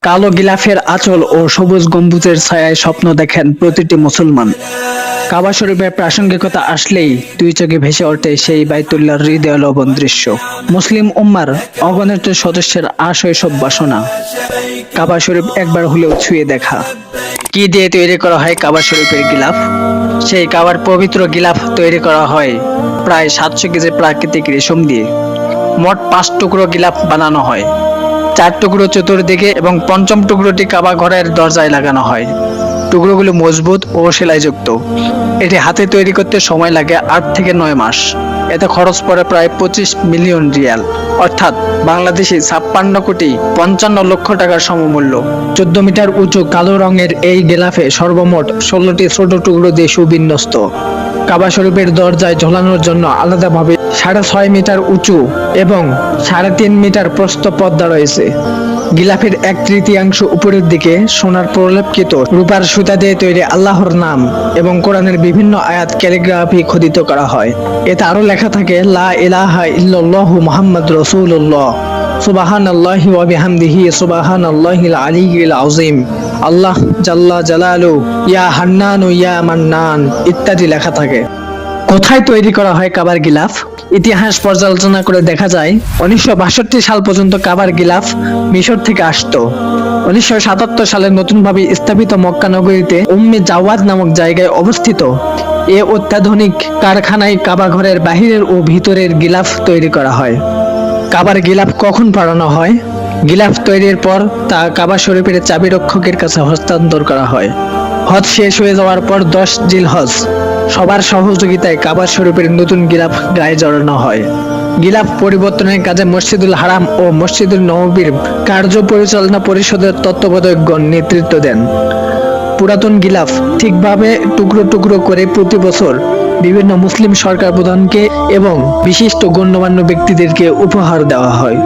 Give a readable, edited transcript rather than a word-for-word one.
কালো গিলাফের আঁচল ও সবুজ গম্বুজের ছায়ায় স্বপ্ন দেখেন প্রতিটি মুসলমান। কাবা শরীফের প্রাসঙ্গিকতা আসলেই দুই চোখে ভেসে ওঠে সেই বাইতুল্লাহর হৃদয় লবণ দৃশ্য। মুসলিম উম্মার অগণিত সদস্যের আশৈশব বাসনা কাবা শরীফ একবার হলেও ছুঁয়ে দেখা। কি দিয়ে তৈরি করা হয় কাবা শরীফের গিলাফ? সেই কাবার পবিত্র গিলাফ তৈরি করা হয় প্রায় 700 কেজি প্রাকৃতিক রেশম দিয়ে। মোট 5 টুকরো গিলাফ বানানো হয়, 4 টুকরো চতুর্দিকে এবং পঞ্চম টুকরোটি কাবা ঘরের দরজায় লাগানো হয়। টুকরোগুলো মজবুত ও সেলাইযুক্ত। এটি হাতে তৈরি করতে সময় লাগে 8 থেকে 9 মাস। এতে খরচ পড়ে প্রায় 25 মিলিয়ন রিয়াল, অর্থাৎ বাংলাদেশি 56 কোটি 55 লক্ষ টাকার সমমূল্য। 14 মিটার উঁচু কালো রঙের এই গিলাফে সর্বমোট 16টি ছোট টুকরো দিয়ে সুবিন্যস্ত। কাবা শরীফের দরজায় ঝোলানোর জন্য আলাদাভাবে 6.5 মিটার উঁচু এবং 3.5 মিটার প্রস্থ পর্দা রয়েছে। গিলাফের 1/3 উপরের দিকে সোনার প্রলেপকৃত রূপার সুতা দিয়ে তৈরি আল্লাহর নাম এবং কোরআনের বিভিন্ন আয়াত ক্যালিগ্রাফি খোদিত করা হয়। এতে আরো লেখা থাকে, লা ইলাহা ইল্লাল্লাহু মুহাম্মাদুর রাসূলুল্লাহ, সুবহানাল্লাহি ওয়া বিহামদিহি, সুবহানাল্লাহিল আলিয়্যিল আযীম, আল্লাহ জাল্লা জালালু, ইয়া হান্নানু ইয়া মান্নান ইত্যাদি লেখা থাকে। কোথায় তৈরি করা হয় কাবার গিলাফ? ইতিহাস পর্যালোচনা করে দেখা যায় 1962 সাল পর্যন্ত কাবার গিলাফ মিশর থেকে আসতো। 1977 সালে নতুনভাবে স্থাপিত মক্কা নগরীতে উম্মে জাওয়াদ নামক জায়গায় অবস্থিত এ অত্যাধুনিক কারখানায় কাবা ঘরের বাহিরের ও ভিতরের গিলাফ তৈরি করা হয়। কাবার গিলাফ কখন পাঠানো হয়? গিলাফ তৈরির পর তা কাবা শরীফের চাবি রক্ষকের কাছে হস্তান্তর করা হয়। হজ শেষ হয়ে যাওয়ার পর 10 জিলহজ সবার সহযোগিতায় কাবা শরীফের নতুন গিলাফ গায়ে জড়ানো হয়। গিলাফ পরিবর্তনের কাজে মসজিদুল হারাম ও মসজিদুল নববীর কার্য পরিচালনা পরিষদের তত্ত্বাবধায়কগণ নেতৃত্ব দেন। পুরাতন গিলাফ ঠিকভাবে টুকরো টুকরো করে প্রতি বছর বিভিন্ন মুসলিম সরকার প্রধানকে এবং বিশিষ্ট গণ্যমান্য ব্যক্তিদেরকে উপহার দেওয়া হয়।